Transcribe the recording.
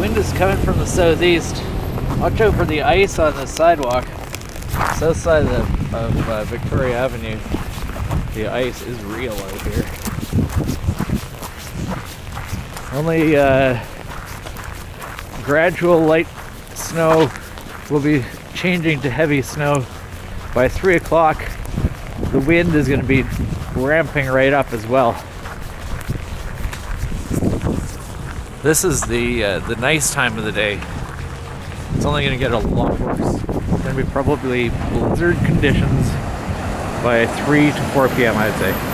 Wind is coming from the southeast. Watch out for the ice on the sidewalk. South side of Victoria Avenue. The ice is real out here. Only gradual light snow will be changing to heavy snow by 3 o'clock. The wind is going to be ramping right up as well. This is the nice time of the day. It's only going to get a lot worse. It's going to be probably blizzard conditions by 3 to 4 p.m. I'd say.